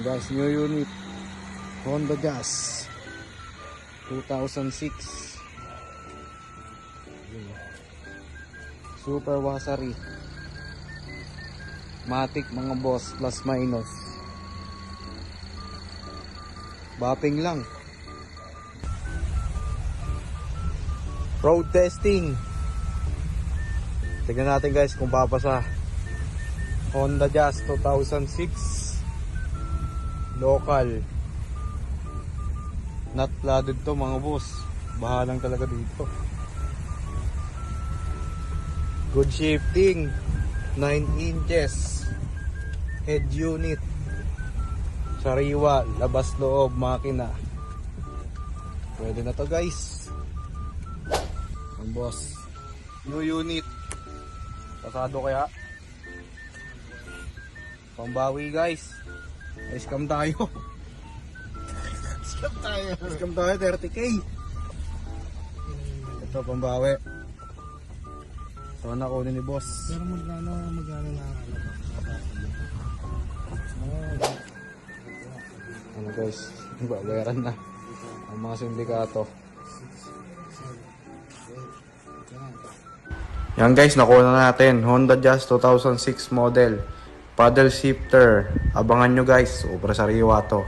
Yan guys, new unit Honda Jazz 2006. Super washery matic mga boss, plus minus. Bapping lang. Road testing. Tignan natin guys kung papasa. Honda Jazz 2006 local. Not flooded to mga boss. Baha lang talaga dito. Good shifting. 9 inches. Head unit. Sariwa, labas loob, makina. Pwede na to guys. Ang boss. New unit. Pasado kaya? Pambawi guys. Scam tayo. Scam tayo 30k. Ito pambawi. Ito na kunin ni boss. Pero magkano na Ano guys, babayaran na ang mga sindikato. Yan guys, nakuha na natin Honda Jazz 2006 model, paddle shifter. Abangan nyo guys, sobra sariwa to.